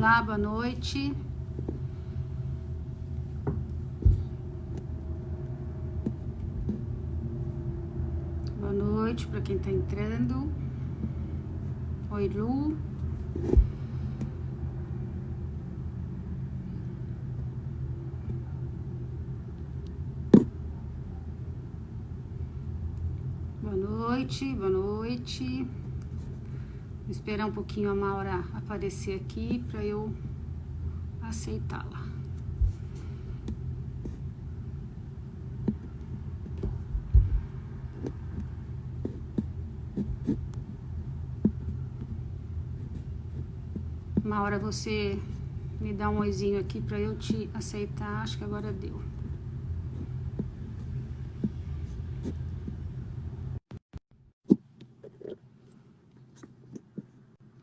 Olá, boa noite. Boa noite para quem está entrando. Oi, Lu. Boa noite, boa noite. Vou esperar um pouquinho a Maura aparecer aqui para eu aceitá-la. Maura, você me dá um oizinho aqui para eu te aceitar. Acho que agora deu.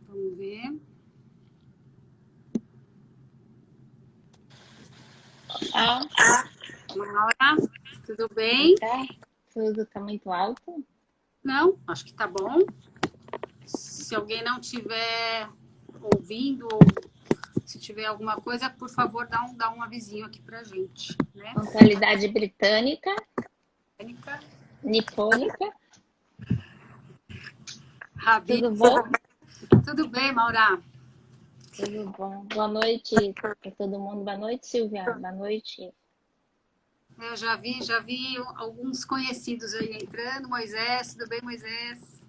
Vamos ver. Maura, tudo bem? Tudo tá muito alto? Não, acho que tá bom. Se alguém não tiver ouvindo ou se tiver alguma coisa, por favor, dá um avisinho aqui pra gente, né? Com qualidade britânica, Técnica, nipônica, Rabi, tudo bom? tudo bem, Maura? Tudo bom. Boa noite para todo mundo. Boa noite, Silvia. Boa noite. Eu já vi alguns conhecidos aí entrando. Moisés, tudo bem, Moisés?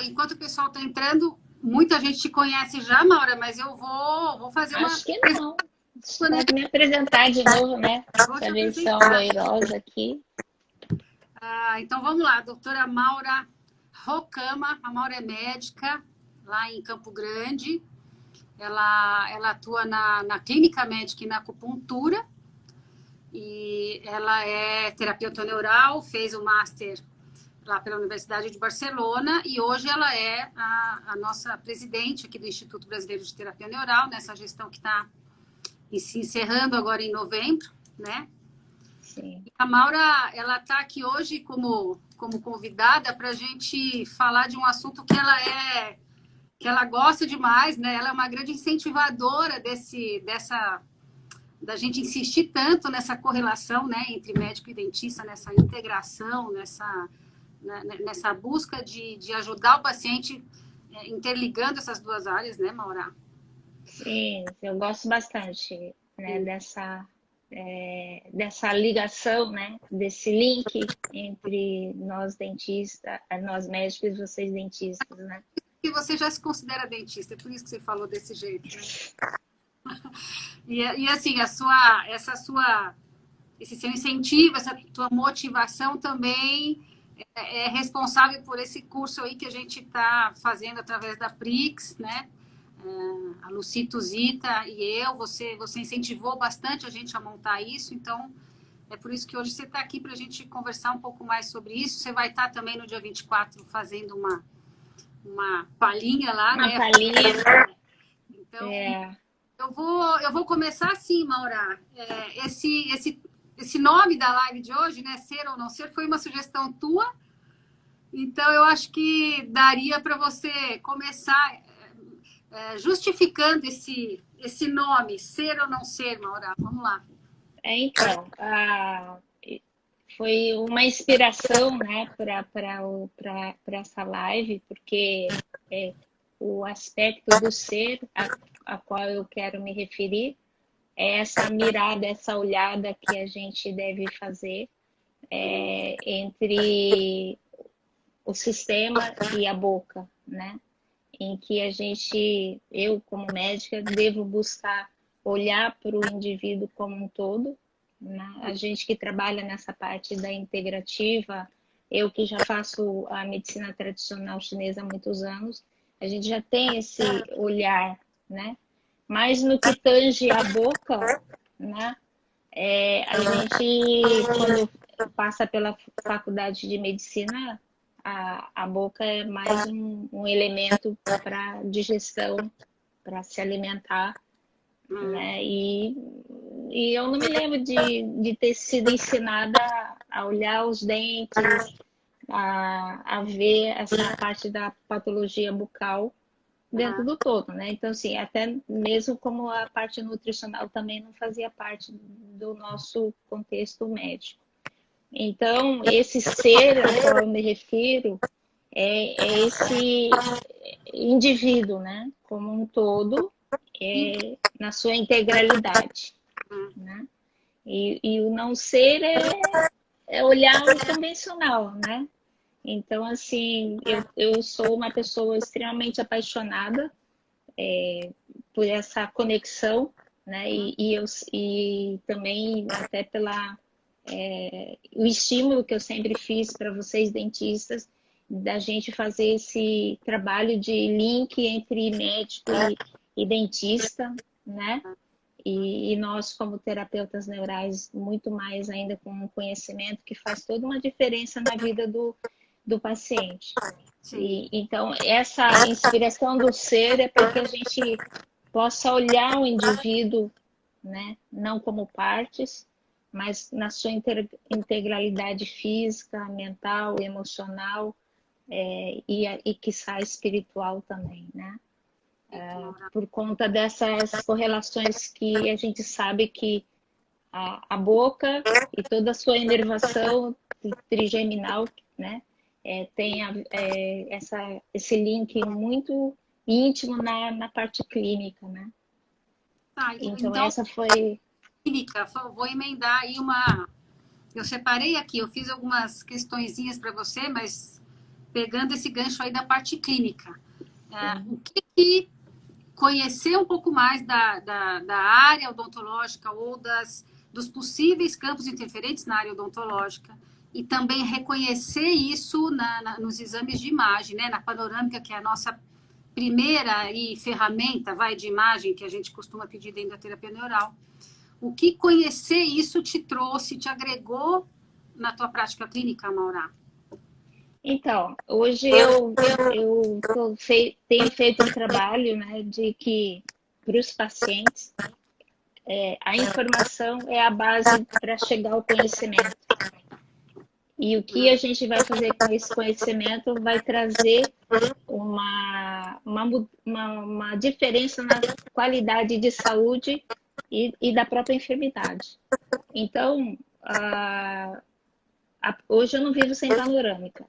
Enquanto o pessoal tá entrando, muita gente te conhece já, Maura, mas eu vou fazer uma... Acho que não. Você pode me apresentar de novo, né? Vou te Essa versão apresentar. loirosa aqui. Então vamos lá, doutora Maura Rocama. A Maura é médica lá em Campo Grande. Ela atua na clínica médica e na acupuntura. E ela é terapeuta neural, fez o master lá pela Universidade de Barcelona e hoje ela é a nossa presidente aqui do Instituto Brasileiro de Terapia Neural, nessa gestão que está se encerrando agora em novembro, né? Sim. A Maura, ela está aqui hoje como convidada para a gente falar de um assunto que ela gosta demais, né? Ela é uma grande incentivadora da gente insistir tanto nessa correlação, né, entre médico e dentista, nessa integração, nessa busca de ajudar o paciente, interligando essas duas áreas, né, Maura? Sim, eu gosto bastante, né, dessa ligação, né, desse link entre nós dentistas, nós médicos e vocês dentistas, né? E você já se considera dentista, é por isso que você falou desse jeito, né? E assim, esse seu incentivo, essa tua motivação também é responsável por esse curso aí que a gente está fazendo através da Prix, né? A Lucito Zita e eu, você incentivou bastante a gente a montar isso, então é por isso que hoje você está aqui para a gente conversar um pouco mais sobre isso. Você vai estar também no dia 24 fazendo uma palhinha lá, Uma né? palhinha. Então, eu vou começar assim, Maura. Esse nome da live de hoje, né? Ser ou não ser, foi uma sugestão tua. Então, eu acho que daria para você começar justificando esse nome, ser ou não ser, Maura. Vamos lá. Então, foi uma inspiração, né, para essa live, porque o aspecto do ser a qual eu quero me referir é essa mirada, essa olhada que a gente deve fazer entre o sistema e a boca, né? Em que eu como médica, devo buscar olhar para o indivíduo como um todo, né? A gente que trabalha nessa parte da integrativa, eu que já faço a medicina tradicional chinesa há muitos anos, a gente já tem esse olhar, né? Mas no que tange a boca, né? A gente, quando passa pela faculdade de medicina, a boca é mais um elemento para digestão, para se alimentar, né? E eu não me lembro de ter sido ensinada a olhar os dentes, a ver essa parte da patologia bucal dentro do todo, né? Então, assim, até mesmo como a parte nutricional também não fazia parte do nosso contexto médico. Então, esse ser a qual eu me refiro é esse indivíduo, né? Como um todo, na sua integralidade, né? E o não ser é olhar o convencional, né? Então, assim, eu sou uma pessoa extremamente apaixonada por essa conexão, né? E também até pela o estímulo que eu sempre fiz para vocês dentistas da gente fazer esse trabalho de link entre médico e dentista, né? E nós, como terapeutas neurais, muito mais ainda com um conhecimento que faz toda uma diferença na vida do paciente. Então, essa inspiração do ser é para que a gente possa olhar o indivíduo, né, não como partes, mas na sua integralidade física, mental, emocional e quiçá espiritual também, né? Por conta dessas correlações que a gente sabe que a boca e toda a sua inervação trigeminal, né, tem esse link muito íntimo na parte clínica, né? Então essa foi... Clínica, vou emendar aí uma... Eu separei aqui, eu fiz algumas questõezinhas para você, mas pegando esse gancho aí da parte clínica. O que conhecer um pouco mais da área odontológica ou dos possíveis campos interferentes na área odontológica e também reconhecer isso nos exames de imagem, né? Na panorâmica, que é a nossa primeira ferramenta de imagem que a gente costuma pedir dentro da terapia neural. O que conhecer isso te trouxe, te agregou na tua prática clínica, Maura? Então, hoje eu tenho feito um trabalho, né, de que para os pacientes a informação é a base para chegar ao conhecimento. E o que a gente vai fazer com esse conhecimento vai trazer uma diferença na qualidade de saúde e da própria enfermidade. Então, hoje eu não vivo sem panorâmica.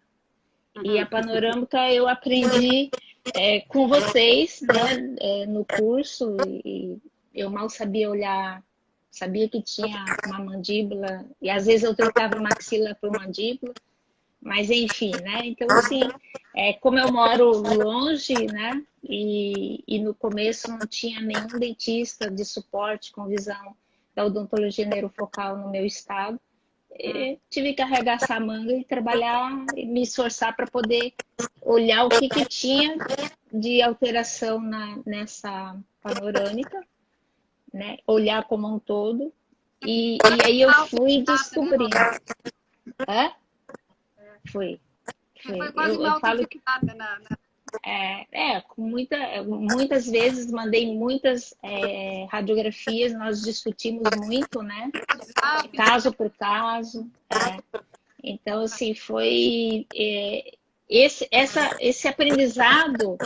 E a panorâmica eu aprendi com vocês, né, no curso, e eu mal sabia olhar, sabia que tinha uma mandíbula, e às vezes eu trocava maxila por mandíbula, mas enfim, né? Então, assim, como eu moro longe, né, e no começo não tinha nenhum dentista de suporte com visão da odontologia neurofocal no meu estado, tive que arregaçar a manga e trabalhar e me esforçar para poder olhar o que tinha de alteração nessa panorâmica, né? Olhar como um todo. E aí eu fui descobrindo. Foi. Foi quase Eu falo que muitas vezes mandei muitas radiografias, nós discutimos muito, né? Caso por caso. Então, assim, foi esse aprendizado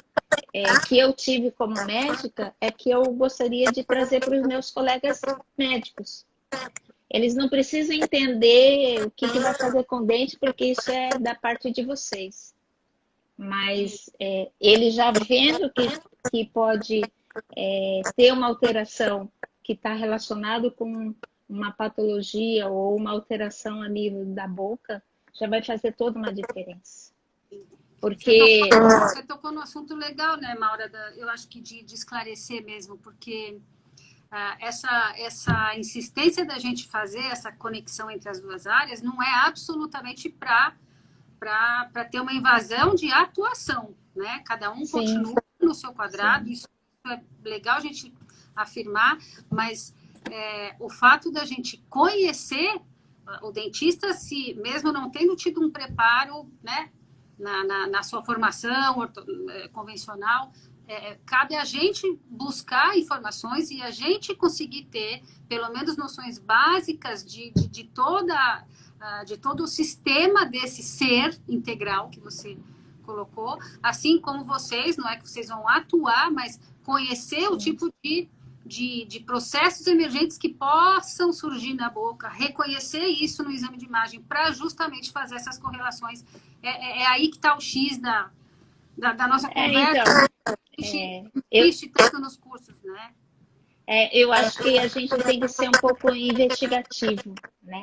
que eu tive como médica que eu gostaria de trazer para os meus colegas médicos. Eles não precisam entender o que vai fazer com o dente, porque isso é da parte de vocês. Mas ele já vendo que pode ter uma alteração que está relacionado com uma patologia ou uma alteração a nível da boca, já vai fazer toda uma diferença. Porque... Você tocou no assunto legal, né, Maura? Eu acho que de esclarecer mesmo, porque essa insistência da gente fazer essa conexão entre as duas áreas não é absolutamente para ter uma invasão de atuação, né? Cada um continua no seu quadrado, isso é legal a gente afirmar, mas o fato da gente conhecer o dentista, se mesmo não tendo tido um preparo, né, na sua formação convencional, cabe a gente buscar informações e a gente conseguir ter, pelo menos, noções básicas de todo o sistema desse ser integral que você colocou, assim como vocês, não é que vocês vão atuar, mas conhecer o tipo de processos emergentes que possam surgir na boca, reconhecer isso no exame de imagem para justamente fazer essas correlações. É aí que está o X da nossa conversa. Existe tanto nos cursos, né? Eu acho que a gente tem que ser um pouco investigativo, né?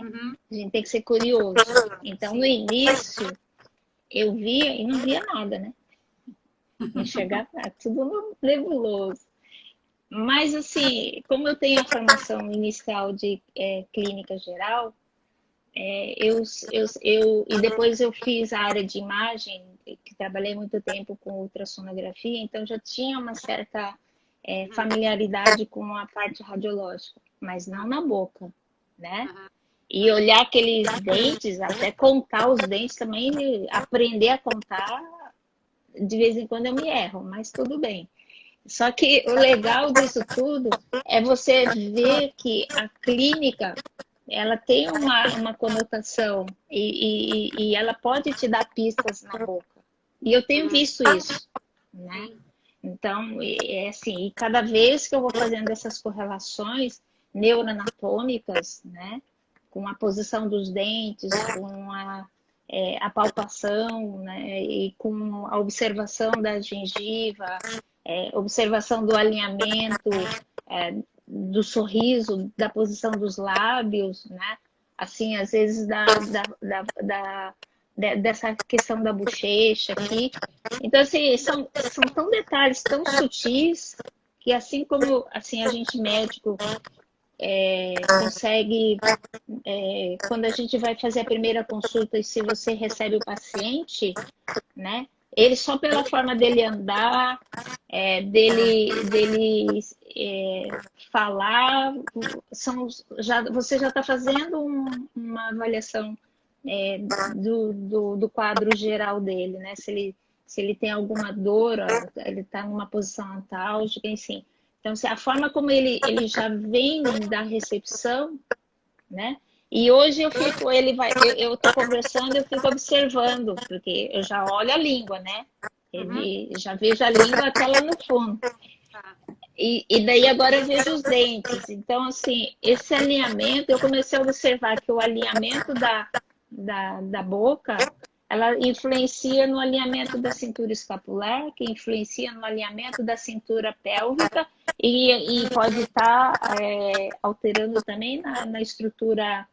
A gente tem que ser curioso. Então, no início, eu via e não via nada, né? Enxergava tudo nebuloso. Mas, assim, como eu tenho a formação inicial de clínica geral, e depois eu fiz a área de imagem, que trabalhei muito tempo com ultrassonografia, então já tinha uma certa familiaridade com a parte radiológica, mas não na boca, né? E olhar aqueles dentes, até contar os dentes também, aprender a contar, de vez em quando eu me erro, mas tudo bem. Só que o legal disso tudo é você ver que a clínica, ela tem uma conotação e ela pode te dar pistas na boca. E eu tenho visto isso, né? Então, é assim, e cada vez que eu vou fazendo essas correlações neuroanatômicas, né? Com a posição dos dentes, com a palpação, né? E com a observação da gengiva, observação do alinhamento, do sorriso, da posição dos lábios, né? Assim, às vezes dessa questão da bochecha aqui. Então, assim, são tão detalhes tão sutis que assim como assim, a gente médico consegue, quando a gente vai fazer a primeira consulta e se você recebe o paciente, né? Ele só pela forma dele andar, dele falar, você já está fazendo uma avaliação do quadro geral dele, né? Se ele tem alguma dor, ele está numa posição antálgica, enfim. Então, a forma como ele já vem da recepção, né? E hoje eu estou conversando, eu fico observando, porque eu já olho a língua, né? Já vejo a língua até lá no fundo. E daí agora eu vejo os dentes. Então, assim, esse alinhamento, eu comecei a observar que o alinhamento da boca, ela influencia no alinhamento da cintura escapular, que influencia no alinhamento da cintura pélvica e pode estar alterando também na estrutura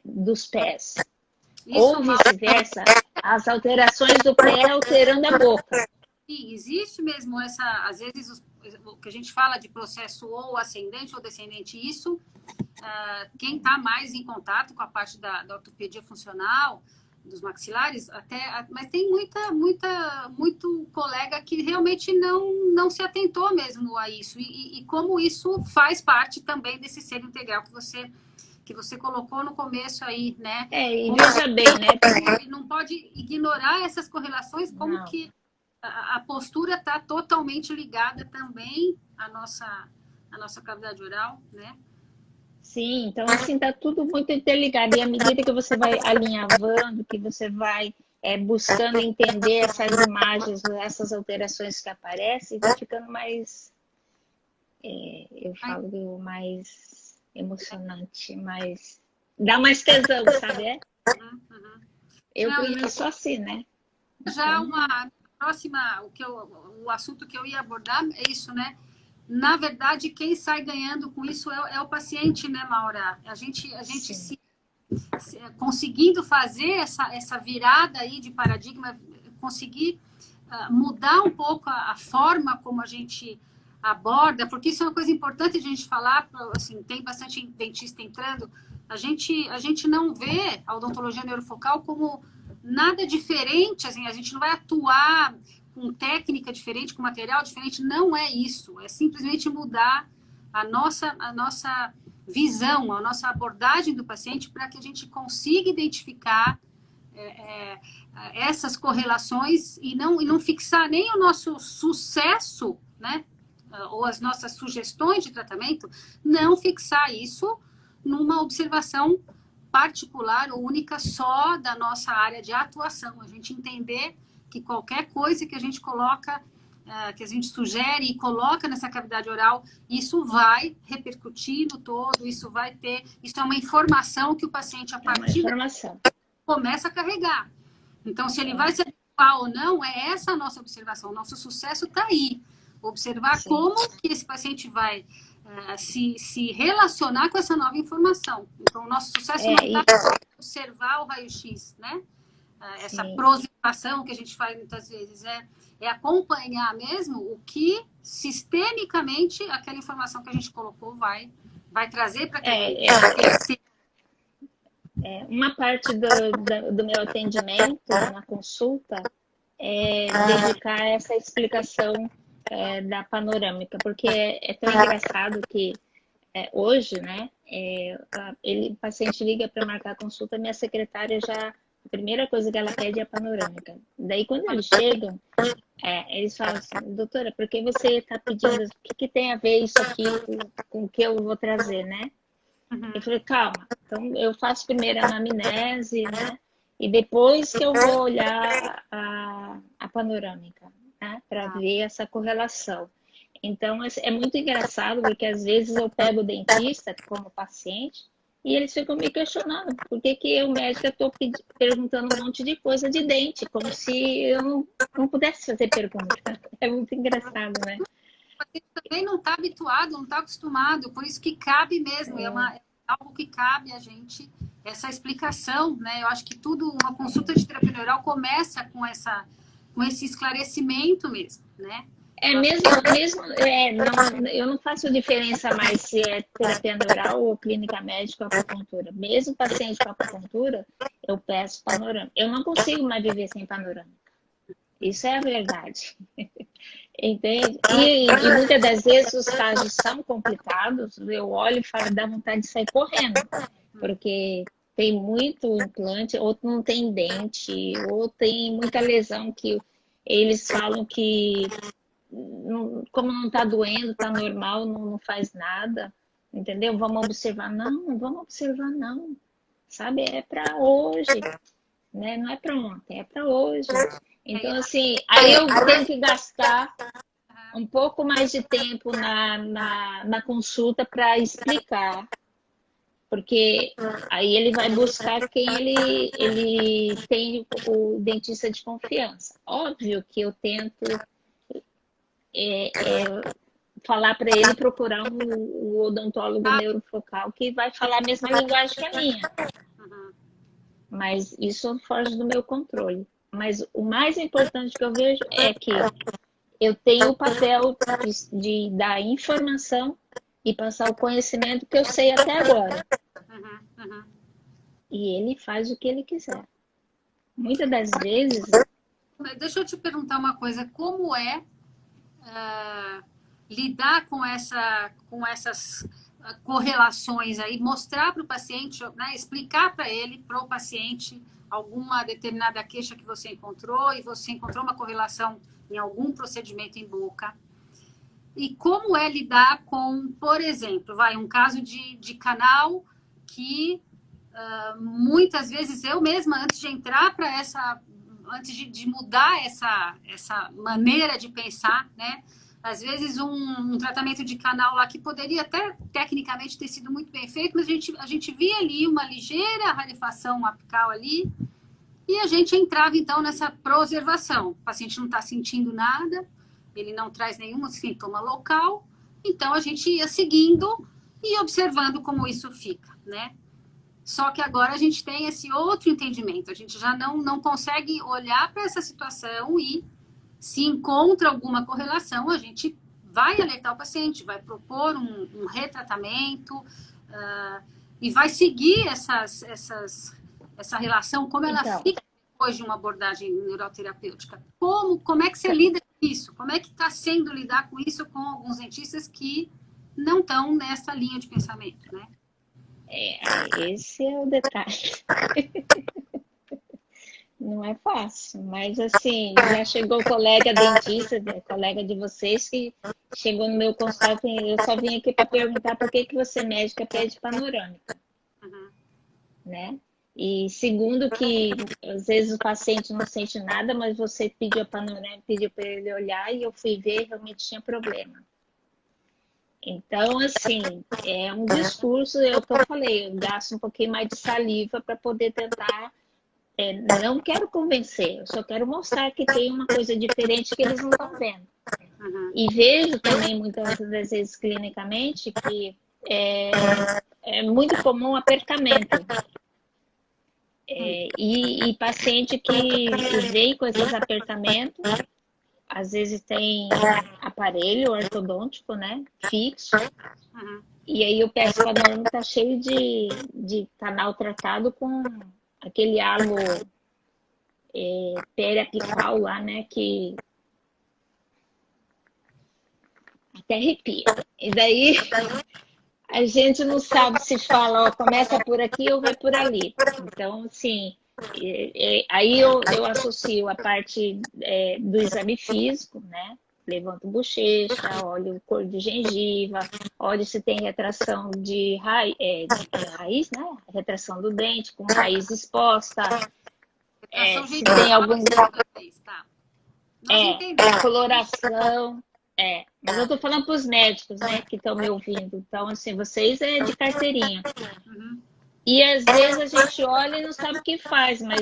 dos pés. Ou vice-versa, as alterações do pé alterando a boca. Sim, existe mesmo às vezes, o que a gente fala de processo ou ascendente ou descendente, isso, quem está mais em contato com a parte da ortopedia funcional, dos maxilares, mas tem muito colega que realmente não se atentou mesmo a isso, e como isso faz parte também desse ser integral que você colocou no começo aí, né? E veja bem, né? Não pode ignorar essas correlações, como não. Que a postura está totalmente ligada também à nossa cavidade oral, né? Sim, então assim está tudo muito interligado. E à medida que você vai alinhavando, que você vai buscando entender essas imagens, essas alterações que aparecem, vai ficando mais, eu falo mais emocionante, dá mais tesão, sabe? Eu pelo menos sou assim, né? Já uma próxima, o assunto que eu ia abordar é isso, né? Na verdade, quem sai ganhando com isso é o paciente, né, Maura? A gente conseguindo fazer essa virada aí de paradigma, conseguir mudar um pouco a forma como a gente aborda, porque isso é uma coisa importante de a gente falar, assim, tem bastante dentista entrando, a gente não vê a odontologia neurofocal como nada diferente, assim, a gente não vai atuar com técnica diferente, com material diferente, não é isso. É simplesmente mudar a nossa visão, a nossa abordagem do paciente para que a gente consiga identificar essas correlações e não fixar nem o nosso sucesso, né? Ou as nossas sugestões de tratamento, não fixar isso numa observação particular ou única só da nossa área de atuação. A gente entender que qualquer coisa que a gente coloca, que a gente sugere e coloca nessa cavidade oral, isso vai repercutir no todo, isso é uma informação que o paciente, a partir daí, começa a carregar. Então, se ele vai se adequar ou não, é essa a nossa observação. O nosso sucesso está aí. Observar como que esse paciente vai se relacionar com essa nova informação. Então, o nosso sucesso não está em observar o raio-x, né? Essa prosepação que a gente faz muitas vezes é acompanhar mesmo o que sistemicamente aquela informação que a gente colocou vai trazer para aquele uma parte do meu atendimento na consulta é dedicar essa explicação da panorâmica, porque é tão engraçado que hoje, né, o paciente liga para marcar a consulta, minha secretária a primeira coisa que ela pede é a panorâmica. Daí, quando eles chegam, eles falam assim, doutora, por que você está pedindo, o que tem a ver isso aqui com o que eu vou trazer, né? Eu falei, calma, então eu faço primeiro a anamnese, né? E depois que eu vou olhar a panorâmica, né? Para ver essa correlação. Então, é muito engraçado, porque às vezes eu pego o dentista como paciente e eles ficam me questionando por que eu, médica, estou perguntando um monte de coisa de dente, como se eu não pudesse fazer pergunta. É muito engraçado, né? A gente também não está habituado, não está acostumado, por isso que cabe mesmo, é algo que cabe a gente, essa explicação, né? Eu acho que uma consulta de terapia neural começa com esse esclarecimento mesmo, né? Eu não faço diferença mais se é terapia neural ou clínica médica ou acupuntura. Mesmo paciente com acupuntura, eu peço panorâmica. Eu não consigo mais viver sem panorâmica. Isso é a verdade. Entende? E muitas das vezes os casos são complicados, eu olho e falo, dá vontade de sair correndo, porque tem muito implante, ou não tem dente, ou tem muita lesão que eles falam que, como não está doendo, está normal, não faz nada, entendeu? Vamos observar. Não vamos observar, não. Sabe? É para hoje, né? Não é para ontem, é para hoje. Então, assim, aí eu tenho que gastar um pouco mais de tempo na consulta para explicar. Porque aí ele vai buscar quem ele tem o dentista de confiança. Óbvio que eu tento falar para ele procurar um odontólogo neurofocal que vai falar a mesma linguagem que a minha. Mas isso foge do meu controle. Mas o mais importante que eu vejo é que eu tenho o papel de dar informação e passar o conhecimento que eu sei até agora. E ele faz o que ele quiser. Muitas das vezes... Deixa eu te perguntar uma coisa. Como é lidar com essas correlações aí, mostrar para o paciente, né, explicar para o paciente alguma determinada queixa que você encontrou e você encontrou uma correlação em algum procedimento em boca. E como é lidar com, por exemplo, um caso de canal que muitas vezes eu mesma, antes de entrar para antes de mudar essa maneira de pensar, né? Às vezes um tratamento de canal lá que poderia até tecnicamente ter sido muito bem feito, mas a gente via ali uma ligeira rarefação apical ali e a gente entrava então nessa preservação. O paciente não está sentindo nada, ele não traz nenhum sintoma local, então a gente ia seguindo e observando como isso fica, né? Só que agora a gente tem esse outro entendimento, a gente já não consegue olhar para essa situação e se encontra alguma correlação, a gente vai alertar o paciente, vai propor um retratamento e vai seguir essa relação, como ela fica depois de uma abordagem neuroterapêutica. Como é que você lida com isso? Como é que está sendo lidar com isso com alguns dentistas que não estão nessa linha de pensamento, né? Esse é o detalhe. Não é fácil, mas assim, já chegou o colega dentista, colega de vocês, que chegou no meu consultório, eu só vim aqui para perguntar por que você, médica, pede panorâmica, né? E segundo que às vezes o paciente não sente nada, mas você pediu a panorâmica, pediu para ele olhar e eu fui ver, realmente tinha problema. Então, assim, é um discurso, falei, eu gasto um pouquinho mais de saliva para poder tentar, não quero convencer, eu só quero mostrar que tem uma coisa diferente que eles não estão vendo. Uhum. E vejo também muitas das vezes clinicamente que é muito comum o apertamento. E paciente que vem com esses apertamentos, às vezes tem aparelho ortodôntico, né, fixo, Uhum. e aí o PS panorâmico tá cheio de canal tratado com aquele halo periapical lá, né, que até arrepia. E daí a gente não sabe se fala, ó, começa por aqui ou vai por ali. Então, assim, aí eu associo a parte do exame físico, né? Levanto bochecha, olho cor de gengiva, olho se tem retração de raiz, né? Retração do dente com raiz exposta, Retração se tem gengival, algum a segunda vez, tá? Nós entendemos. coloração. Mas eu tô falando para os médicos, né, que estão me ouvindo. Então, assim, vocês é de carteirinha. Uhum. E às vezes a gente olha e não sabe o que faz, mas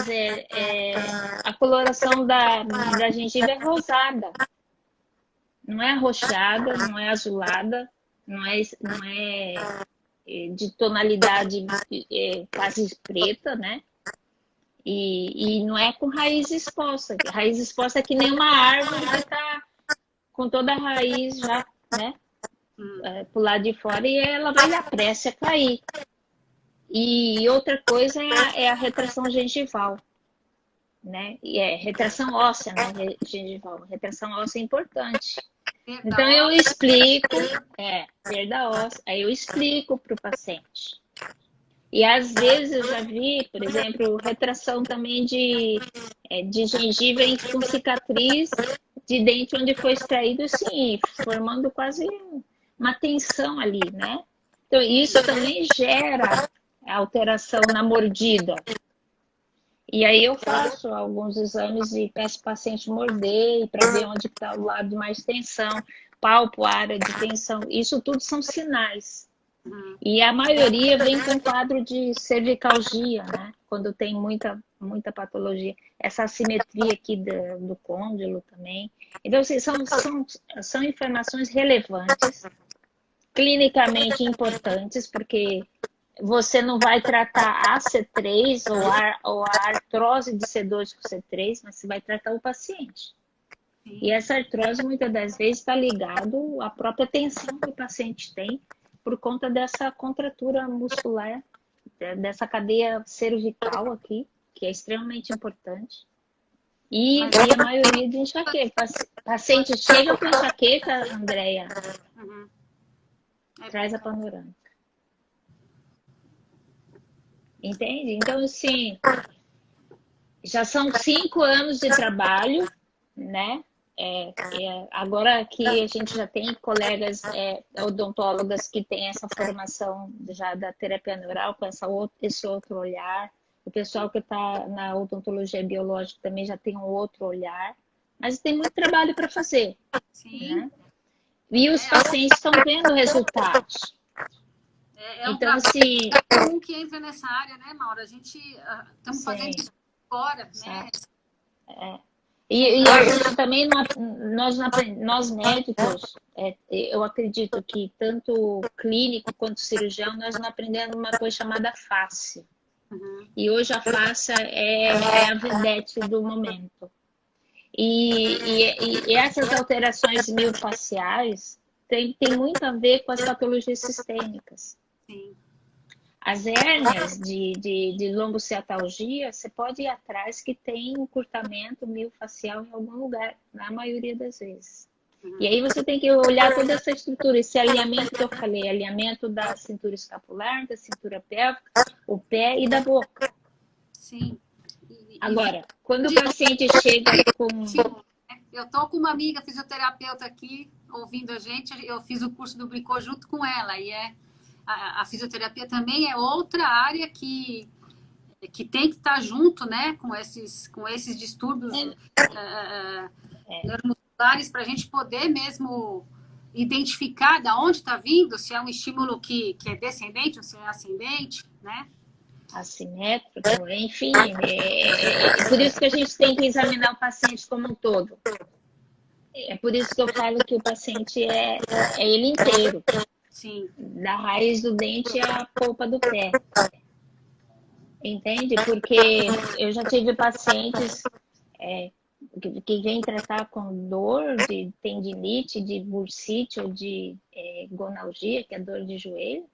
a coloração da gengiva é rosada. Não é arroxeada, não é azulada, não é de tonalidade quase preta, né? E não é com raiz exposta. Raiz exposta é que nem uma árvore que está com toda a raiz já, né? Pro lado de fora e ela vai dar pressa a cair. E outra coisa é a retração gengival, né? E retração óssea, né? Gengival. Retração óssea é importante. Então Perda eu óssea. explico, perda óssea, aí eu explico para o paciente. E às vezes eu já vi, por exemplo, retração também de gengiva com cicatriz de dente onde foi extraído, sim, formando quase uma tensão ali, né? Então isso também gera alteração na mordida. E aí eu faço alguns exames e peço o paciente morder para ver onde está o lado de mais tensão, palpo a área de tensão. Isso tudo são sinais. E a maioria vem com quadro de cervicalgia, né? Quando tem muita patologia. Essa assimetria aqui do côndilo também. Então, assim, são informações relevantes, clinicamente importantes, porque você não vai tratar a C3 ou a artrose de C2 com C3, mas você vai tratar o paciente. E essa artrose, muitas das vezes, está ligado à própria tensão que o paciente tem por conta dessa contratura muscular, dessa cadeia cervical aqui, que é extremamente importante. E a maioria de enxaqueca. Paciente chega com enxaqueca, Andréia, traz a panorâmica. Entende? Então, assim, já são 5 anos de trabalho, né? Agora que a gente já tem colegas odontólogas que têm essa formação já da terapia neural com esse outro olhar, o pessoal que está na odontologia biológica também já tem um outro olhar, mas tem muito trabalho para fazer. Sim. Né? E os pacientes estão vendo resultados. É um então, trabalho assim, comum que entra nessa área, né, Maura? A gente estamos fazendo isso agora, né? E a gente também, nós médicos, eu acredito que tanto clínico quanto cirurgião, nós não aprendemos uma coisa chamada face. E hoje a face é a vedete do momento. E essas alterações miofaciais tem muito a ver com as patologias sistêmicas. Sim. As hérnias de lombociatalgia, você pode ir atrás que tem encurtamento miofacial em algum lugar, na maioria das vezes. E aí você tem que olhar toda essa estrutura, esse alinhamento que eu falei, alinhamento da cintura escapular, da cintura pélvica, o pé e da boca. Sim. Agora, quando o paciente chega com... Eu tô com uma amiga fisioterapeuta aqui, ouvindo a gente, eu fiz o curso do Bricô junto com ela, e a fisioterapia também é outra área que que tem que estar junto, né, com esses distúrbios neuromusculares para a gente poder mesmo identificar de onde está vindo, se é um estímulo que é descendente ou se é ascendente, né? Assimétrico, enfim. Por isso que a gente tem que examinar o paciente como um todo. É por isso que eu falo que o paciente é ele inteiro. Sim. Da raiz do dente à polpa do pé. Entende? Porque eu já tive pacientes que vêm tratar com dor de tendinite, de bursite ou de gonalgia, que é dor de joelho.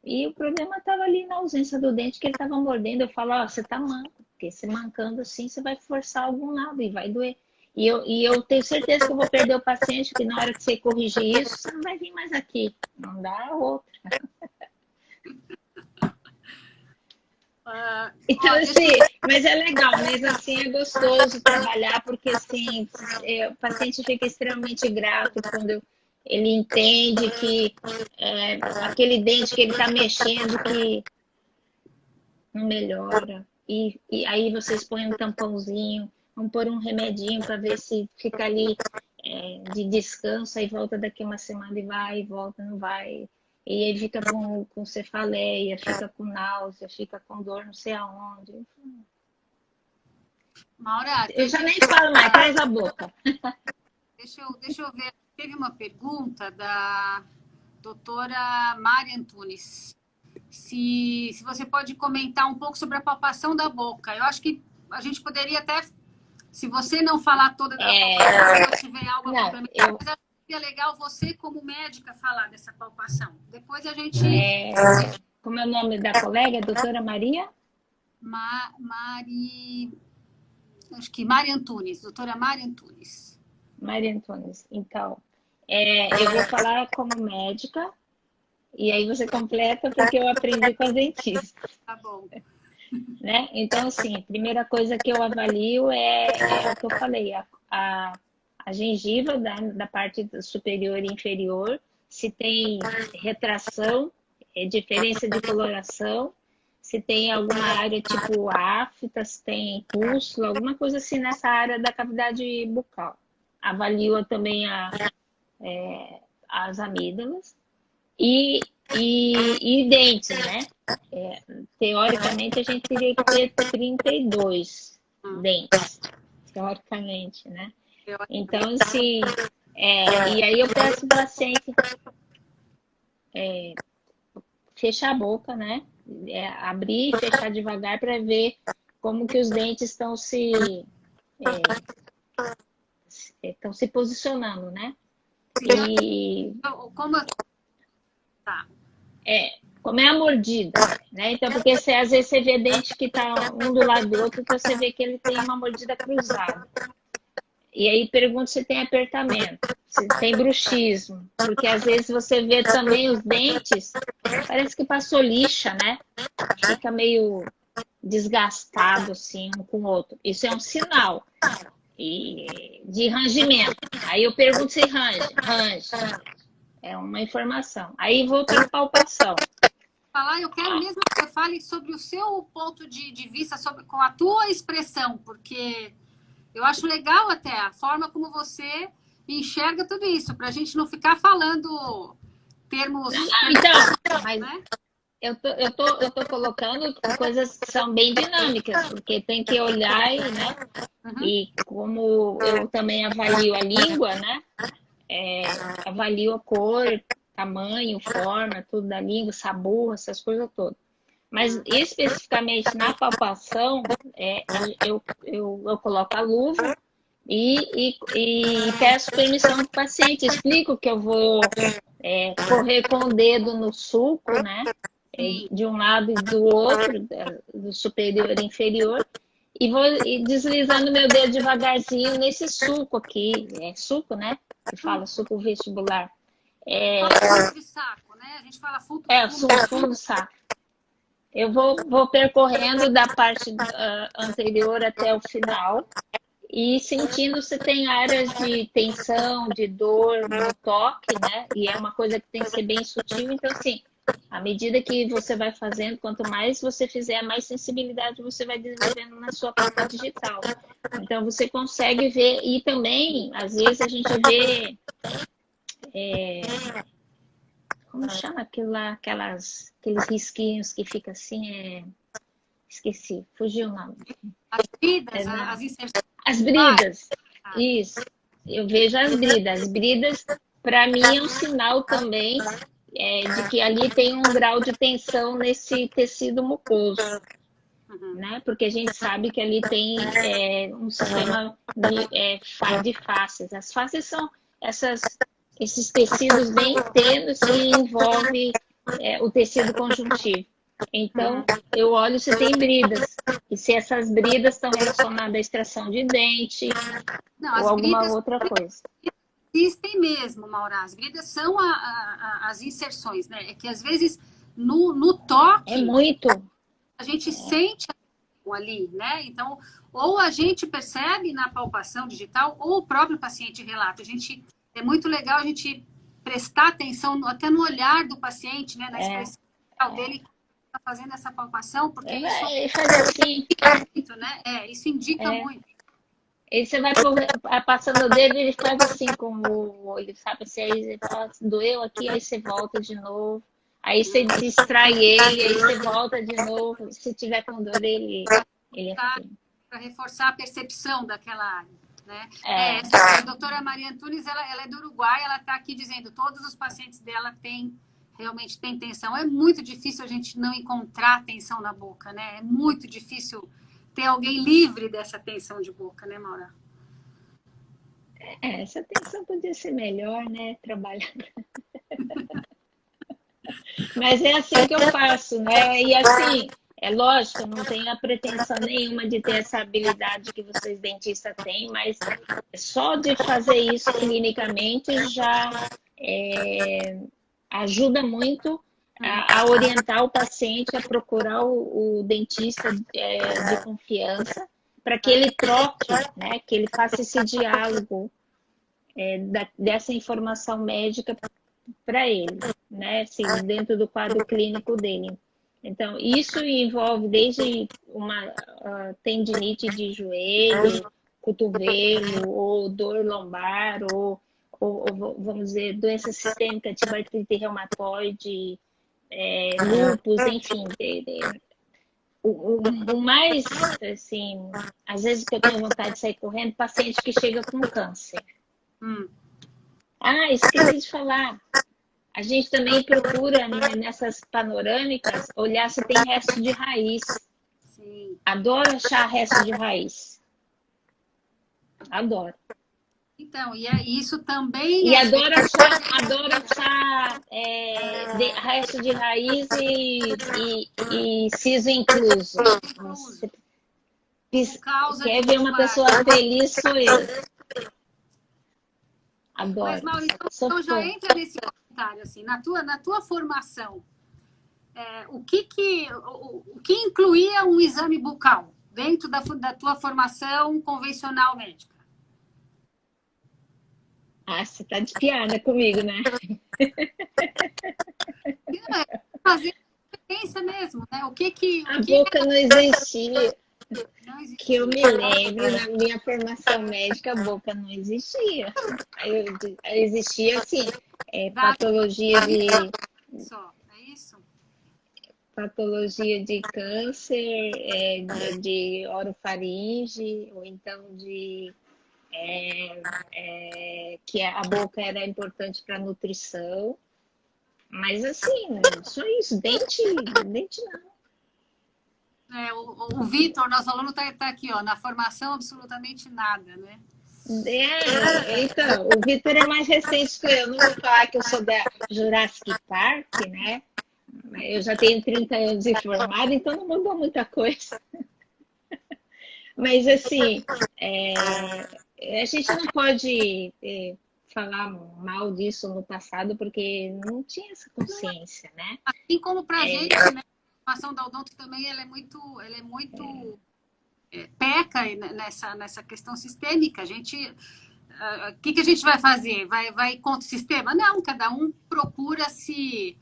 E o problema estava ali na ausência do dente que ele estava mordendo. Eu falo, ó, você está manco, porque se mancando assim, você vai forçar algum lado e vai doer. E eu tenho certeza que eu vou perder o paciente, porque na hora que você corrigir isso, você não vai vir mais aqui. Não dá outra. Então, assim, mas é legal, mas assim, é gostoso trabalhar, porque assim, o paciente fica extremamente grato quando ele entende que aquele dente que ele está mexendo que não melhora. E aí vocês põem um tampãozinho, vão pôr um remedinho para ver se fica ali de descanso, aí volta daqui uma semana e vai, e volta, não vai. E aí fica com cefaleia, fica com náusea, fica com dor não sei aonde. Maura, Eu já nem falo mais, traz a boca. Deixa eu ver. Teve uma pergunta da doutora Mari Antunes. Se você pode comentar um pouco sobre a palpação da boca. Eu acho que a gente poderia até, se você não falar toda da palpação, se tiver algo a complementar, mas acho que seria legal você, como médica, falar dessa palpação. Depois a gente... Como é o nome da colega? Doutora Maria? Acho que Mari Antunes, doutora Mari Antunes. Mari Antunes. Então, eu vou falar como médica, e aí você completa porque eu aprendi com a dentista. Tá bom. Né? Então, assim, a primeira coisa que eu avalio é o que eu falei, a gengiva da parte superior e inferior, se tem retração, diferença de coloração, se tem alguma área tipo afta, se tem pústula, alguma coisa assim nessa área da cavidade bucal. Avalio também as amígdalas e dentes, né? Teoricamente, a gente teria que ter 32 dentes, teoricamente, né? Então, assim, e aí eu peço para o paciente fechar a boca, né? Abrir e fechar devagar para ver como que os dentes estão se posicionando, né? E como é a mordida, né? Então, porque às vezes você vê dente que tá um do lado do outro, então você vê que ele tem uma mordida cruzada. E aí pergunta se tem apertamento, se tem bruxismo, porque às vezes você vê também os dentes, parece que passou lixa, né? Fica meio desgastado assim um com o outro. Isso é um sinal de rangimento. Aí eu pergunto se range. É uma informação. Aí vou para a palpação. Eu quero mesmo que você fale sobre o seu ponto de vista, com a tua expressão, porque eu acho legal até a forma como você enxerga tudo isso, para a gente não ficar falando termos... Então, mas né? eu tô colocando coisas que são bem dinâmicas, porque tem que olhar né? E como eu também avalio a língua, né? Avalio a cor, tamanho, forma, tudo da língua, sabor, essas coisas todas. Mas especificamente na palpação, eu coloco a luva e peço permissão para o paciente. Explico que eu vou correr com o dedo no sulco, né? De um lado e do outro, do superior e inferior, e vou deslizando meu dedo devagarzinho nesse sulco aqui. Suco, né? Que fala suco vestibular. Fundo de saco, né? A gente fala fundo do saco. Eu vou percorrendo da parte anterior até o final e sentindo se tem áreas de tensão, de dor no toque, né? E é uma coisa que tem que ser bem sutil. Então, assim, À medida que você vai fazendo, quanto mais você fizer, mais sensibilidade você vai desenvolvendo na sua boca digital. Então, você consegue ver, e também, às vezes, a gente vê, como chama aquilo lá, aqueles risquinhos que fica assim, esqueci, fugiu o nome. As bridas, É, as inserções. as bridas, isso. Eu vejo as bridas. As bridas, para mim, é um sinal também de que ali tem um grau de tensão nesse tecido mucoso, né? Porque a gente sabe que ali tem um sistema de faces. As faces são esses tecidos bem tênues que envolvem o tecido conjuntivo. Então, eu olho se tem bridas. E se essas bridas estão relacionadas à extração de dente Não, ou as alguma bridas outra coisa. existem mesmo, Maura. As bridas são as inserções, né? É que às vezes no É toque muito. a gente sente ali, né? Então, ou a gente percebe na palpação digital, ou o próprio paciente relata. É muito legal a gente prestar atenção até no olhar do paciente, né? Na expressão dele tá fazendo essa palpação, porque isso Faz assim. indica muito, né? Isso indica muito. Aí você vai passando o dedo e ele faz assim com o olho, sabe? Assim, aí ele fala, doeu aqui, aí você volta de novo. Aí você distrai ele, aí você volta de novo. Se tiver com dor, ele afina. Para reforçar a percepção daquela área. Né? A doutora Maria Antunes, ela é do Uruguai, ela está aqui dizendo que todos os pacientes dela realmente têm tensão. É muito difícil a gente não encontrar tensão na boca, né? É muito difícil ter alguém livre dessa tensão de boca, né, Maura? Essa tensão podia ser melhor, né? Trabalhar. Mas é assim que eu faço, né? E assim, é lógico, eu não tenho a pretensão nenhuma de ter essa habilidade que vocês dentistas têm, mas só de fazer isso clinicamente já ajuda muito a orientar o paciente a procurar o dentista de confiança para que ele troque, né? Que ele faça esse diálogo dessa informação médica para ele, né? Assim, dentro do quadro clínico dele. Então, isso envolve desde uma tendinite de joelho, cotovelo, ou dor lombar, ou vamos dizer, doença sistêmica, tipo artrite reumatoide, lúpus, enfim. O mais, assim, às vezes que eu tenho vontade de sair correndo, paciente que chega com câncer. Esqueci de falar. A gente também procura, né, nessas panorâmicas, olhar se tem resto de raiz. Sim. Adoro achar resto de raiz. Adoro. Então, e isso também E adoro achar resto de raiz e siso incluso. Nossa, quer ver uma pessoa feliz, sou eu. Adoro. Mas, Maurício, então já entra nesse comentário, assim, na tua formação, o que incluía um exame bucal dentro da tua formação convencional médica? Você tá de piada comigo, né? Fazer experiência mesmo, né? A boca não existia. Que eu me lembro, na minha formação médica, a boca não existia. Existia, assim, patologia de... É isso? Patologia de câncer, de orofaringe, ou então que a boca era importante para nutrição. Mas, assim, só isso. Dente não. O Vitor, nosso aluno, está aqui, ó, na formação absolutamente nada, né? Então, o Vitor é mais recente que eu. Não vou falar que eu sou da Jurassic Park, né? Eu já tenho 30 anos de formada, então não mudou muita coisa. Mas, assim, a gente não pode falar mal disso no passado, porque não tinha essa consciência, né? Assim como para a gente, né? A formação da odonto também ela é muito peca nessa questão sistêmica. A gente, o que a gente vai fazer? Vai contra o sistema? Não, cada um procura se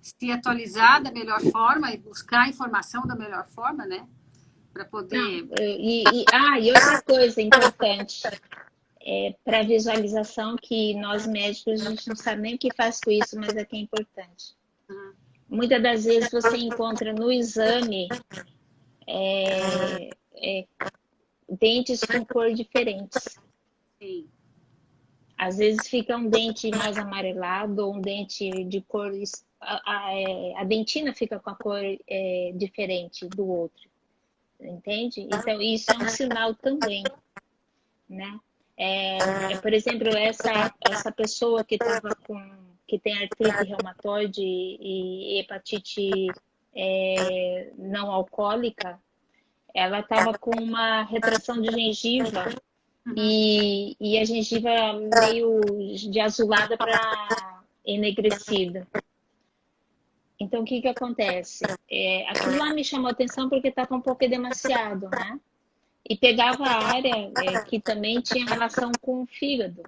se atualizar da melhor forma e buscar informação da melhor forma, né? Para poder... E outra coisa importante, para visualização, que nós médicos, a gente não sabe nem o que faz com isso, mas é que é importante. Muitas das vezes você encontra no exame dentes com cor diferentes. Sim. Às vezes fica um dente mais amarelado ou um dente de cor... A dentina fica com a cor diferente do outro, entende? Então, isso é um sinal também, né? Por exemplo, essa pessoa que tem artrite reumatoide e hepatite não alcoólica, ela estava com uma retração de gengiva e a gengiva meio de azulada para enegrecida. Então, o que acontece? Aquilo lá me chamou a atenção porque estava um pouco demasiado, né? E pegava a área que também tinha relação com o fígado.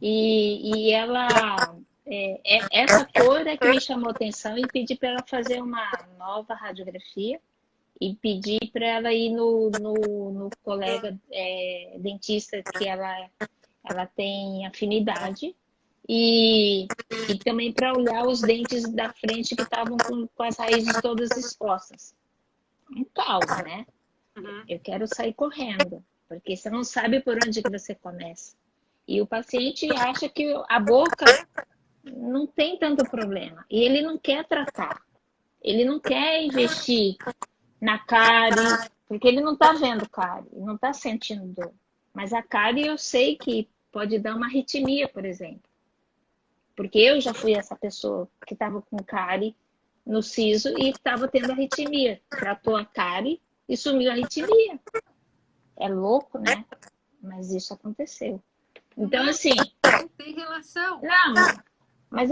E ela... essa cor é que me chamou a atenção e pedi para ela fazer uma nova radiografia e pedi para ela ir no colega dentista que ela tem afinidade e também para olhar os dentes da frente que estavam com as raízes todas expostas. Um caos, né? Eu quero sair correndo, porque você não sabe por onde que você começa. E o paciente acha que a boca não tem tanto problema. E ele não quer tratar. Ele não quer investir na cárie, porque ele não está vendo cárie, não está sentindo dor. Mas a cárie eu sei que pode dar uma arritmia, por exemplo. Porque eu já fui essa pessoa que estava com cárie no siso e estava tendo arritmia. Tratou a cárie e sumiu a arritmia. É louco, né? Mas isso aconteceu. Então, assim... Não tem relação. Não, mas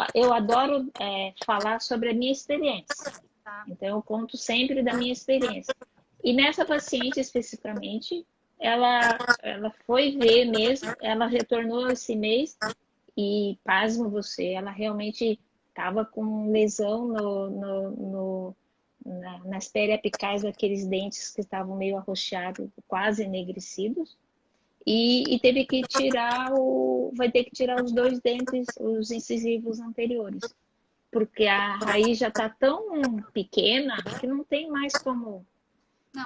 eu adoro falar sobre a minha experiência. Então, eu conto sempre da minha experiência. E nessa paciente, especificamente, ela foi ver mesmo, ela retornou esse mês e, pasmo você, ela realmente estava com lesão nas periapicais daqueles dentes que estavam meio arroxeados, quase enegrecidos. E teve que vai ter que tirar os 2 dentes, os incisivos anteriores. Porque a raiz já está tão pequena que não tem mais como...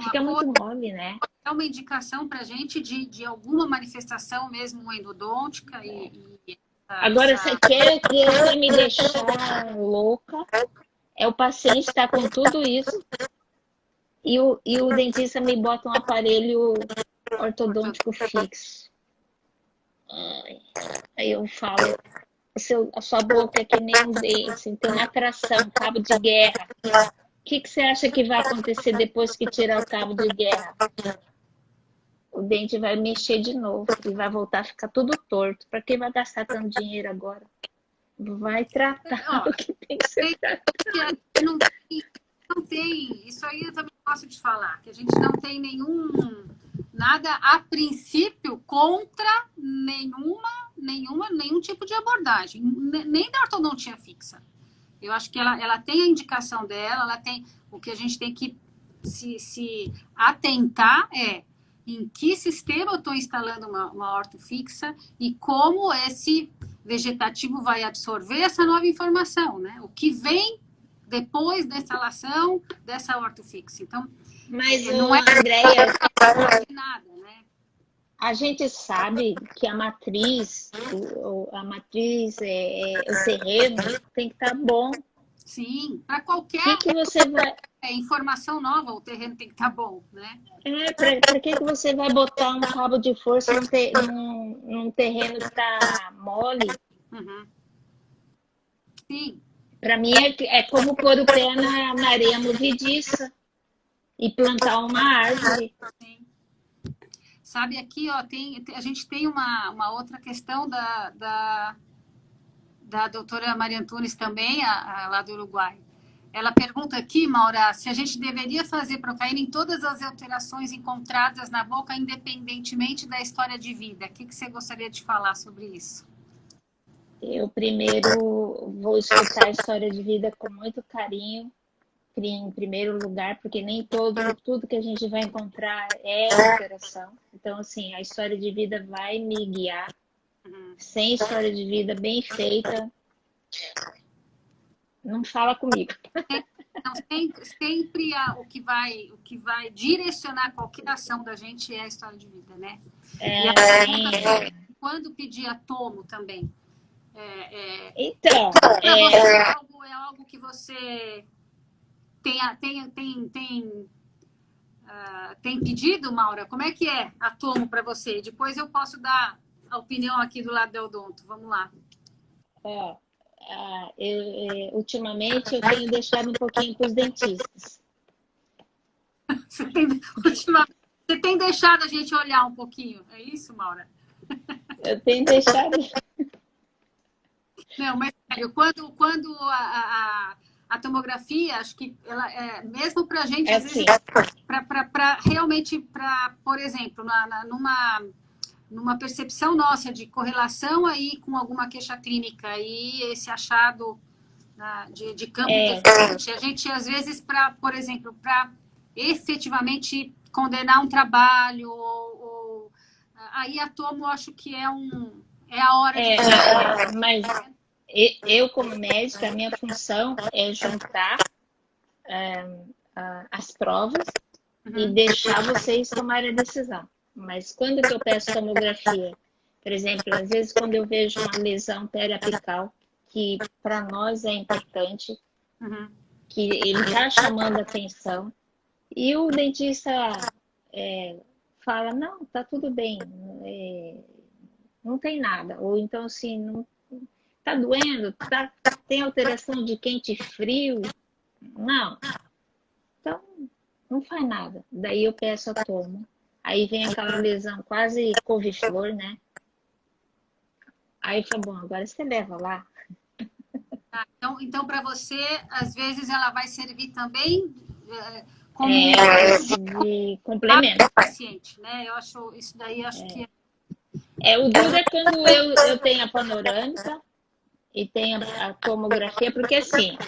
Fica muito mole, né? É uma indicação para a gente de alguma manifestação mesmo endodôntica Agora, você quer me deixar louca? O paciente está com tudo isso e o dentista me bota um aparelho ortodôntico fixo. Aí eu falo, a sua boca é que nem um dente, assim, tem uma atração, cabo de guerra. O que você acha que vai acontecer depois que tirar o cabo de guerra? O dente vai mexer de novo e vai voltar a ficar tudo torto. Para quem vai gastar tanto dinheiro agora? Vai tratar o que tem que ser tratado. Não tem, isso aí eu também posso te falar, que a gente não tem nada a princípio contra nenhum tipo de abordagem, nem da ortodontia fixa. Eu acho que ela tem a indicação dela, ela tem o que a gente tem que se atentar em que sistema eu estou instalando uma orto fixa e como esse vegetativo vai absorver essa nova informação, né? O que vem depois da instalação dessa orto fixa. Então, mas não é Andréia, nada, né? A gente sabe que a matriz, o terreno tem que estar bom. Sim, para qualquer que você vai... informação nova, o terreno tem que estar bom, né? Para que você vai botar um cabo de força num terreno que está mole? Sim. Para mim é como pôr o pé na areia movediça e plantar uma árvore. Sim. Sabe, aqui ó, a gente tem uma outra questão da doutora Maria Antunes também, lá do Uruguai. Ela pergunta aqui, Maura, se a gente deveria fazer procaína em todas as alterações encontradas na boca, independentemente da história de vida. O que você gostaria de falar sobre isso? Eu primeiro vou escutar a história de vida com muito carinho, em primeiro lugar, porque nem tudo que a gente vai encontrar é inspiração. Então, assim, a história de vida vai me guiar. Sem história de vida bem feita, não fala comigo. Então, sempre o que vai direcionar qualquer ação da gente é a história de vida, né? E a pergunta foi quando pedir a tomo também. Então, Para você é algo que você tem pedido, Maura? Como é que é a tomo para você? Depois eu posso dar a opinião aqui do lado do Odonto. Vamos lá. Ultimamente eu tenho deixado um pouquinho para os dentistas. Você tem deixado a gente olhar um pouquinho, é isso, Maura? Eu tenho deixado. Não, mas sério, quando a tomografia, acho que ela é mesmo para a gente, às vezes, para realmente, por exemplo, numa percepção nossa de correlação aí com alguma queixa clínica e esse achado de campo diferente, a gente, às vezes, por exemplo, para efetivamente condenar um trabalho, aí a tomo, acho que é a hora de... Mas eu, como médica, a minha função é juntar as provas e deixar vocês tomarem a decisão. Mas quando que eu peço tomografia? Por exemplo, às vezes quando eu vejo uma lesão periapical, que para nós é importante, que ele está chamando atenção, e o dentista fala, não, tá tudo bem, não tem nada. Ou então, assim, não tá doendo, tem alteração de quente e frio. Não. Então, não faz nada. Daí eu peço a tomo. Aí vem aquela lesão quase couve-flor, né? Aí eu falo, bom, agora você leva lá. Então para você, às vezes ela vai servir também como de complemento. Paciente, né? Eu acho isso daí, acho que o duro é quando eu tenho a panorâmica e tenho a tomografia, porque assim,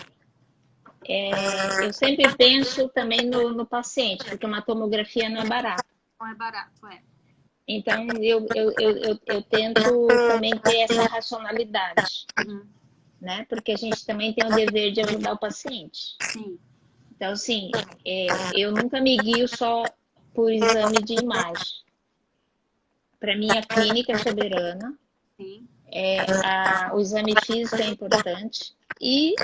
eu sempre penso também no paciente, porque uma tomografia não é barata. Não é barato, é. Então, eu tento também ter essa racionalidade, né? Porque a gente também tem o dever de ajudar o paciente. Sim. Então, assim, eu nunca me guio só por exame de imagem. Para mim, a clínica é soberana. Sim. O exame físico é importante e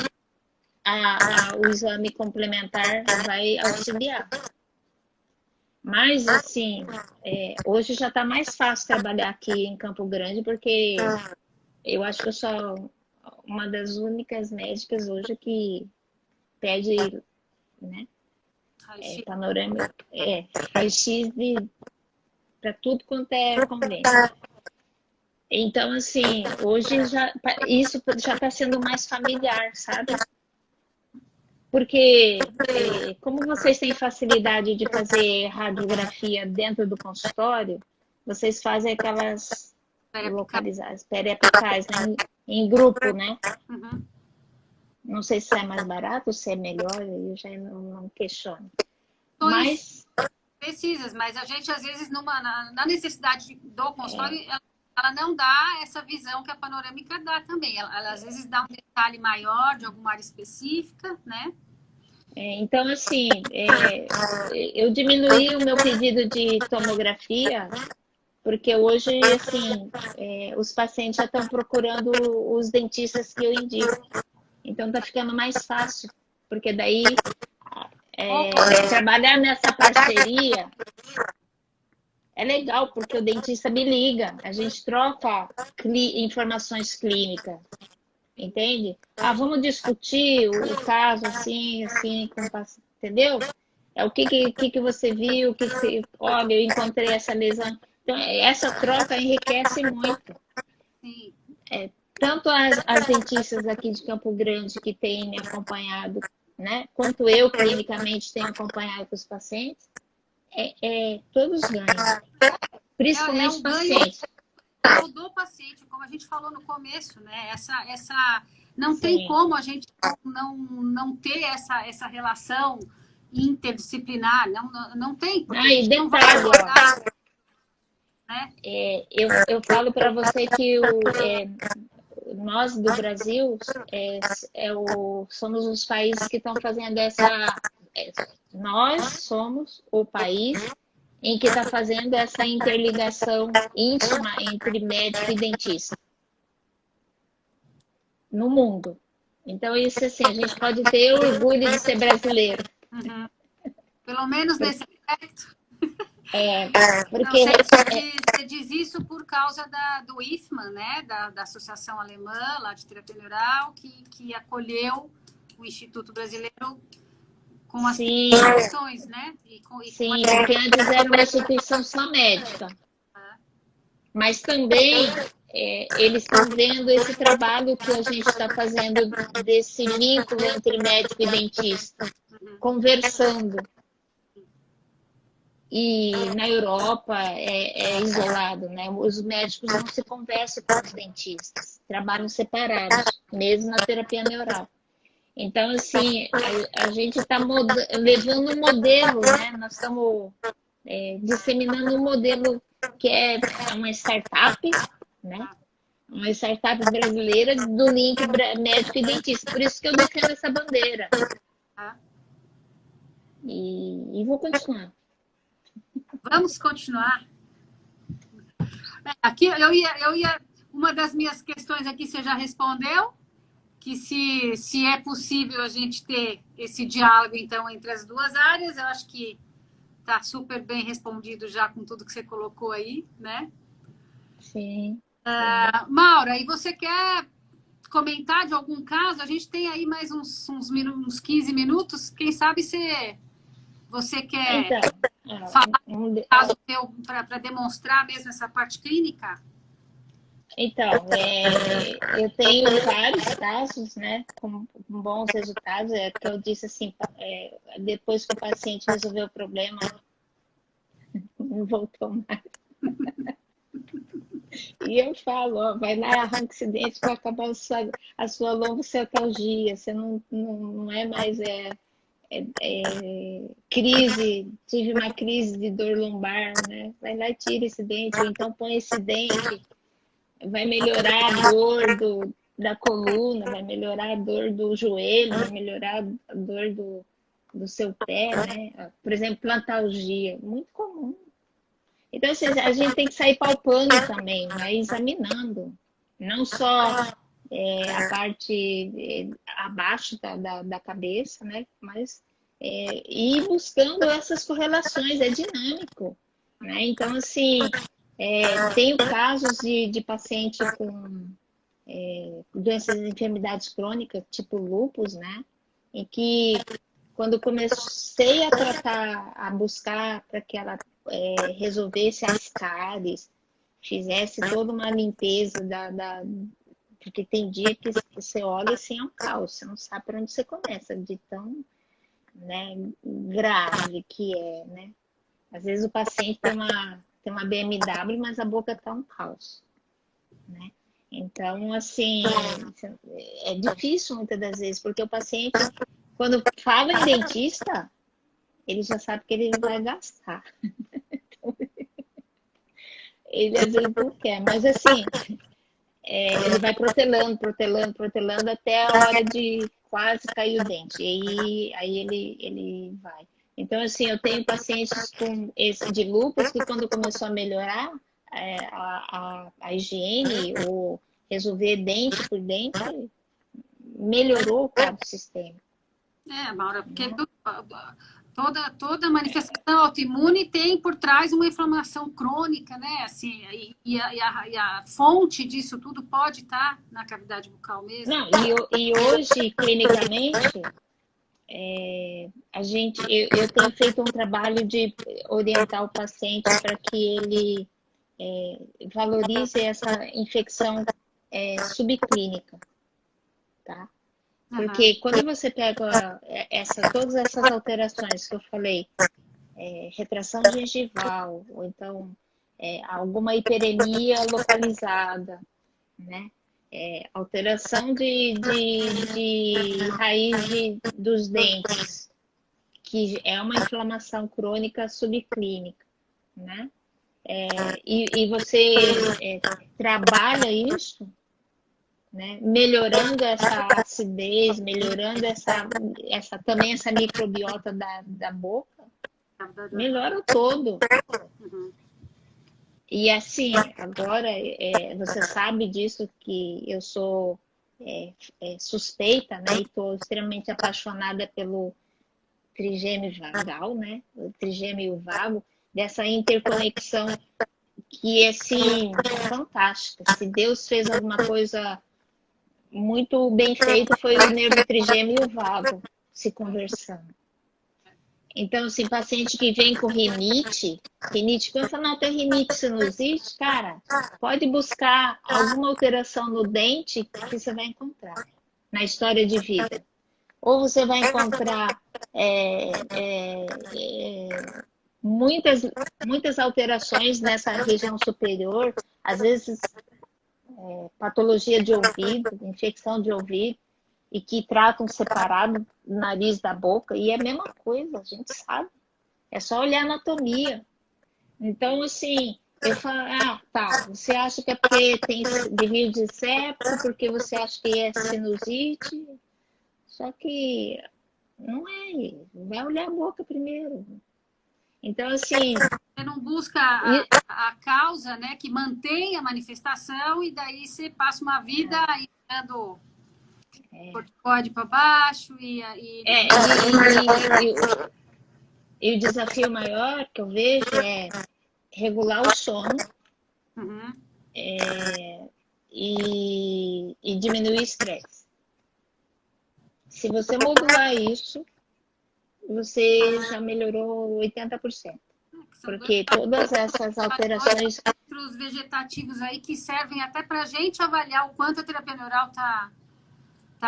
o exame complementar vai auxiliar. Mas, assim, hoje já está mais fácil trabalhar aqui em Campo Grande, porque eu acho que eu sou uma das únicas médicas hoje que pede, né, panorama, raio-x para tudo quanto é convênio. Então, assim, hoje isso já está sendo mais familiar, sabe? Porque, como vocês têm facilidade de fazer radiografia dentro do consultório, vocês fazem aquelas localizadas, periapicais, né? Em grupo, né? Não sei se é mais barato, se é melhor, eu já não questiono. Mas precisas, mas a gente, às vezes, na necessidade do consultório, ela não dá essa visão que a panorâmica dá também. Ela às vezes dá um detalhe maior de alguma área específica, né? Então, assim, eu diminuí o meu pedido de tomografia, porque hoje, assim, os pacientes já estão procurando os dentistas que eu indico. Então, tá ficando mais fácil, porque daí trabalhar nessa parceria é legal, porque o dentista me liga, a gente troca informações clínicas, entende? Vamos discutir o caso assim, com o paciente, entendeu? O que você viu, olha, eu encontrei essa lesão. Então, essa troca enriquece muito. Sim. Tanto as dentistas aqui de Campo Grande que têm me acompanhado, né? Quanto eu clinicamente tenho acompanhado com os pacientes, todos ganham. Principalmente os pacientes. do paciente, como a gente falou no começo, né? Não tem como a gente não ter essa relação interdisciplinar, não tem, porque a gente não vai abordar, né? Eu falo para você que nós do Brasil somos os países que estão fazendo nós somos o país em que está fazendo essa interligação íntima entre médico e dentista no mundo. Então, isso assim, a gente pode ter orgulho de ser brasileiro. Uhum. Pelo menos nesse aspecto. Porque você diz isso por causa do IFMA, né? Da Associação Alemã, lá de Terapia Neural, que acolheu o Instituto Brasileiro com as instituições, né? Sim, porque antes era uma instituição só médica. Mas também eles estão vendo esse trabalho que a gente está fazendo desse vínculo entre médico e dentista, conversando. E na Europa é isolado, né? Os médicos não se conversam com os dentistas, trabalham separados, mesmo na terapia neural. Então, assim, a gente está levando um modelo, né? Nós estamos disseminando um modelo que é uma startup, né? Uma startup brasileira do link médico e dentista. Por isso que eu defendo essa bandeira. E vou continuar. Vamos continuar. Aqui uma das minhas questões aqui você já respondeu, que se é possível a gente ter esse diálogo, então, entre as duas áreas. Eu acho que está super bem respondido já com tudo que você colocou aí, né? Sim. Maura, e você quer comentar de algum caso? A gente tem aí mais uns 15 minutos. Quem sabe você quer falar um caso teu para demonstrar mesmo essa parte clínica? Então, eu tenho vários casos, né, com bons resultados. Que eu disse assim, depois que o paciente resolveu o problema, não voltou mais. E eu falo, ó, vai lá, arranca esse dente para acabar a sua lombocetalgia. Você não é mais crise, tive uma crise de dor lombar, né? Vai lá e tira esse dente, ou então põe esse dente. Vai melhorar a dor da coluna, vai melhorar a dor do joelho, vai melhorar a dor do seu pé, né? Por exemplo, plantalgia, muito comum. Então, a gente tem que sair palpando também, vai examinando, não só a parte abaixo da cabeça, né? Mas ir buscando essas correlações, é dinâmico, né? Então, assim, tenho casos de paciente com doenças e enfermidades crônicas, tipo lúpus, né? Em que quando comecei a tratar, a buscar para que ela resolvesse as cáries, fizesse toda uma limpeza porque tem dia que você olha assim, é um caos, você não sabe para onde você começa, de tão, né, grave que é, né? Às vezes o paciente tem uma BMW, mas a boca está um caos, né? Então, assim, é difícil muitas das vezes, porque o paciente, quando fala em dentista, ele já sabe que ele vai gastar. Ele às vezes não quer, mas assim, ele vai protelando até a hora de quase cair o dente. E aí ele vai. Então, assim, eu tenho pacientes com esse de lúpus que quando começou a melhorar a higiene ou resolver dente por dente, melhorou o quadro sistêmico. Maura, porque toda manifestação autoimune tem por trás uma inflamação crônica, né? Assim, e a fonte disso tudo pode estar na cavidade bucal mesmo. Não, e hoje, clinicamente, eu tenho feito um trabalho de orientar o paciente para que ele valorize essa infecção subclínica, tá? Porque quando você pega todas essas alterações que eu falei, retração gengival, ou então alguma hiperemia localizada, né? Alteração de raiz dos dentes, que é uma inflamação crônica subclínica, né? E você trabalha isso, né? Melhorando essa acidez, melhorando também essa microbiota da boca, melhora todo. Uhum. E assim, agora você sabe disso, que eu sou suspeita, né? E estou extremamente apaixonada pelo trigêmeo vagal, né? O trigêmeo vago, dessa interconexão que é assim, fantástica. Se Deus fez alguma coisa muito bem feita, foi o nervo trigêmeo e o vago se conversando. Então, assim, paciente que vem com rinite, quando fala, não, tem rinite sinusite, cara, pode buscar alguma alteração no dente que você vai encontrar na história de vida. Ou você vai encontrar muitas alterações nessa região superior, às vezes patologia de ouvido, infecção de ouvido, e que tratam separado o nariz da boca, e é a mesma coisa, a gente sabe. É só olhar a anatomia. Então, assim, eu falo, tá, você acha que é porque tem desvio de septo, porque você acha que é sinusite, só que não é, vai olhar a boca primeiro. Então, assim... Você não busca a causa, né, que mantém a manifestação, e daí você passa uma vida aí dando corticóide para baixo e o desafio maior que eu vejo é regular o sono. Uhum. E diminuir o estresse. Se você modular isso, você já melhorou 80%. Porque todas essas alterações... Outros vegetativos aí que servem até para a gente avaliar o quanto a terapia neural está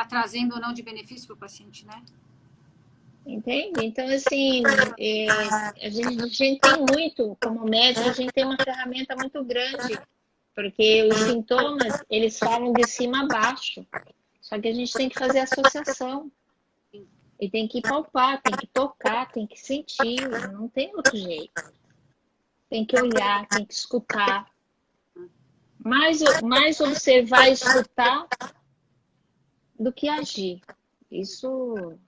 trazendo ou não de benefício para o paciente, né? Entende? Então, assim, a gente tem muito, como médico, a gente tem uma ferramenta muito grande, porque os sintomas, eles falam de cima a baixo, só que a gente tem que fazer associação, e tem que palpar, tem que tocar, tem que sentir, não tem outro jeito. Tem que olhar, tem que escutar. Mais observar e escutar do que agir. Isso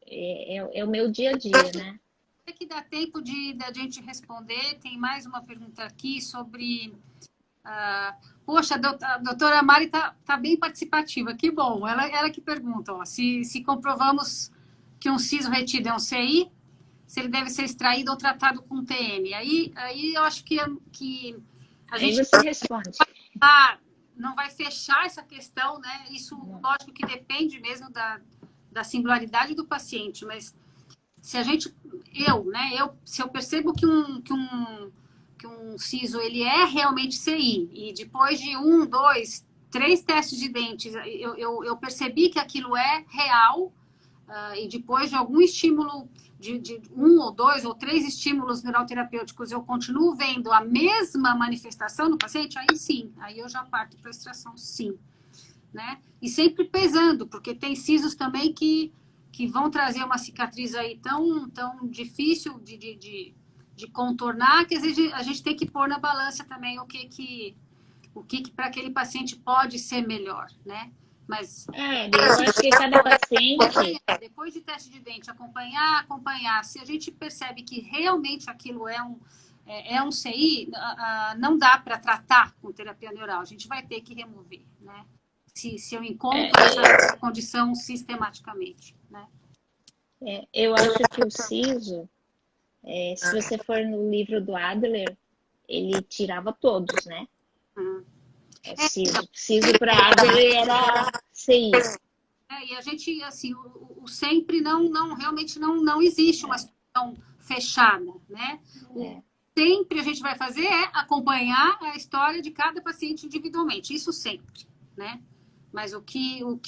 é o meu dia a dia, né? É que dá tempo da gente responder. Tem mais uma pergunta aqui sobre... poxa, a doutora Mari tá bem participativa. Que bom. Ela que pergunta, ó, se comprovamos que um siso retido é um CI, se ele deve ser extraído ou tratado com TM. Aí eu acho que a gente... Aí você responde. Não vai fechar essa questão, né? Isso, lógico que depende mesmo da singularidade do paciente, mas se a gente... se eu percebo que um siso ele é realmente CI, e depois de 1, 2, 3 testes de dentes, eu percebi que aquilo é real, e depois de algum estímulo, de 1 ou 2 ou 3 estímulos neuroterapêuticos, eu continuo vendo a mesma manifestação no paciente, aí sim, aí eu já parto para a extração, sim. Né? E sempre pesando, porque tem sisos também que vão trazer uma cicatriz aí tão difícil de contornar, que às vezes a gente tem que pôr na balança também o que para aquele paciente pode ser melhor, né? Mas eu acho que cada paciente... Depois de teste de dente, acompanhar, se a gente percebe que realmente aquilo é um CI, não dá para tratar com terapia neural, a gente vai ter que remover, né? Se eu encontro essa condição sistematicamente, né? Eu acho que o siso, se você for no livro do Adler, ele tirava todos, né? Siso para Adler era CI. E a gente, assim, o sempre realmente não existe uma situação fechada, né? Sempre a gente vai fazer é acompanhar a história de cada paciente individualmente, isso sempre, né? Mas o que... Não,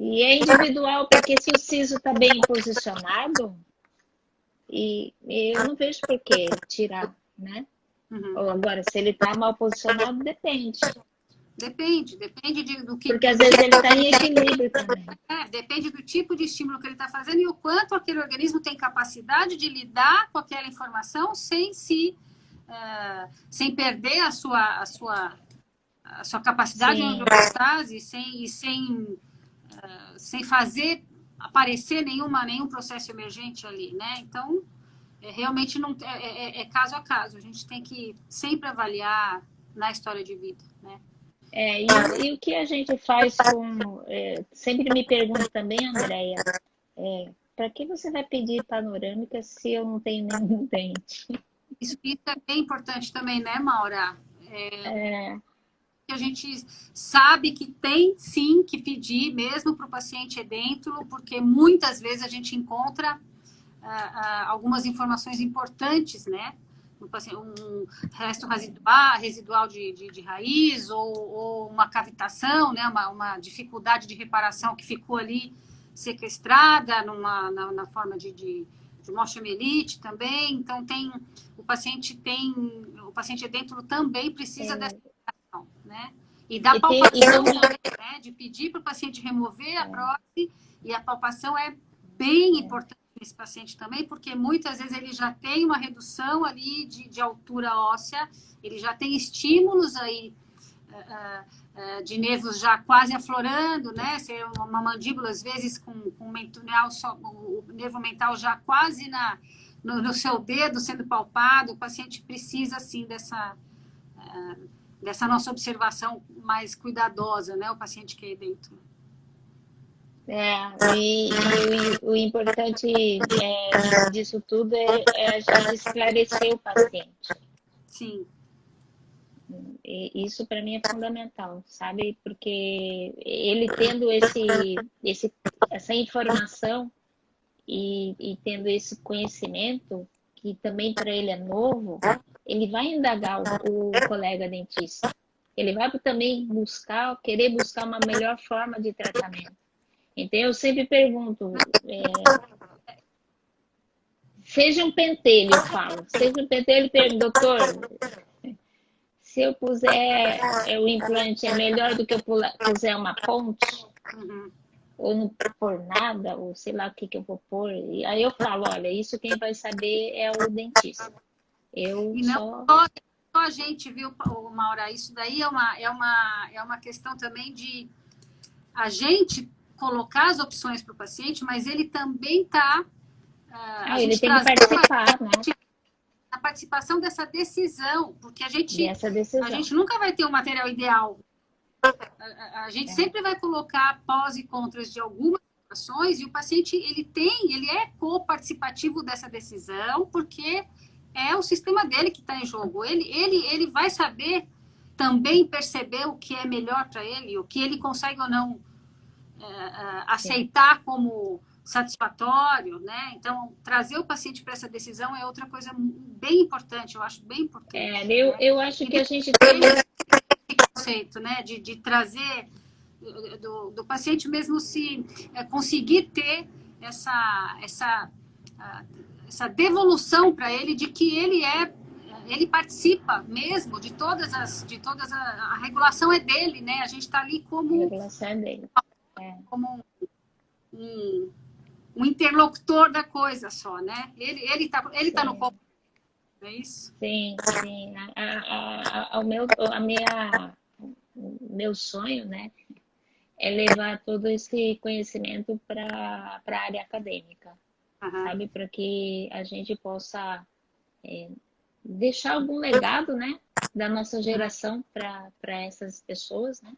e é individual, porque se o siso está bem posicionado, e eu não vejo por que tirar, né? Uhum. Ou agora, se ele está mal posicionado, depende. Depende do que. Porque às vezes ele está em equilíbrio também. Depende do tipo de estímulo que ele está fazendo e o quanto aquele organismo tem capacidade de lidar com aquela informação sem perder a sua capacidade de homeostase sem fazer aparecer nenhum processo emergente ali, né? Então, realmente não é caso a caso. A gente tem que sempre avaliar na história de vida, né? E o que a gente faz com... sempre me pergunto também, Andréia, para que você vai pedir panorâmica se eu não tenho nenhum dente? Isso é bem importante também, né, Maura? A gente sabe que tem sim que pedir mesmo para o paciente edêntulo, porque muitas vezes a gente encontra algumas informações importantes, né? Um resto residual de raiz ou uma cavitação, né? Uma dificuldade de reparação que ficou ali sequestrada na forma de mochomelite também. Então, o paciente edêntulo também precisa dessa informação, né? E da palpação também, né? De pedir para o paciente remover a prótese, e a palpação é bem importante nesse paciente também, porque muitas vezes ele já tem uma redução ali de altura óssea, ele já tem estímulos aí de nervos já quase aflorando, né? Ser uma mandíbula, às vezes, com o nervo mental já quase no seu dedo sendo palpado. O paciente precisa, assim, dessa nossa observação mais cuidadosa, né? O paciente que é dentro. E o importante disso tudo é a gente esclarecer o paciente. Sim. E isso para mim é fundamental, sabe? Porque ele tendo essa informação e tendo esse conhecimento, que também para ele é novo, ele vai indagar o colega dentista. Ele vai também querer buscar uma melhor forma de tratamento. Então, eu sempre pergunto, seja um pentelho, eu falo, seja um pentelho, doutor, se eu puser o implante, é melhor do que eu puser uma ponte? Uhum. Ou não pôr nada, ou sei lá o que eu vou pôr. E aí eu falo, olha, isso quem vai saber é o dentista. E não só a gente, viu, Maura? Isso daí é uma questão também de a gente colocar as opções para o paciente, mas ele também está... ele tem que participar, né? A participação dessa decisão, porque a gente nunca vai ter um material ideal. A gente sempre vai colocar pós e contras de algumas situações, e o paciente ele é co-participativo dessa decisão, porque é o sistema dele que está em jogo. Ele vai saber também perceber o que é melhor para ele, o que ele consegue ou não aceitar como satisfatório, né? Então, trazer o paciente para essa decisão é outra coisa bem importante, eu acho bem importante. Eu acho que a gente tem esse conceito, né? De trazer do paciente mesmo se conseguir ter essa devolução para ele de que ele participa mesmo de todas a regulação é dele, né? A gente está ali como a regulação é dele. Como um interlocutor da coisa só, né? Ele tá no corpo, não é isso? Sim. Meu sonho, né, é levar todo esse conhecimento para a área acadêmica, sabe? Para que a gente possa deixar algum legado, né, da nossa geração para essas pessoas, né?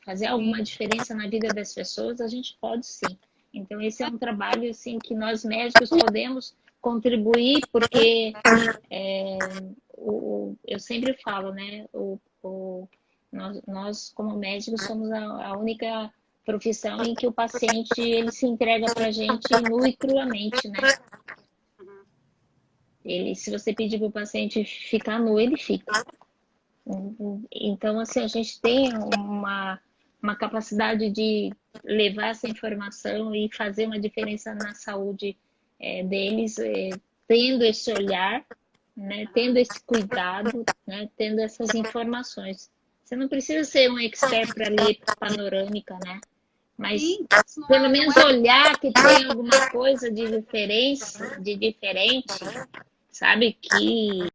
Fazer alguma diferença na vida das pessoas, a gente pode sim. Então, esse é um trabalho assim, que nós médicos podemos contribuir, porque eu sempre falo, né? Nós, como médicos, somos a única profissão em que o paciente ele se entrega para a gente nu e cruamente, né? Se você pedir para o paciente ficar nu, ele fica. Então, assim, a gente tem uma capacidade de levar essa informação e fazer uma diferença na saúde deles, tendo esse olhar né? Tendo esse cuidado, né? Tendo essas informações. Você não precisa ser um expert para ler panorâmica, né? Mas Sim, pelo não menos é. olhar que tem alguma coisa de diferença, de diferente, sabe? Que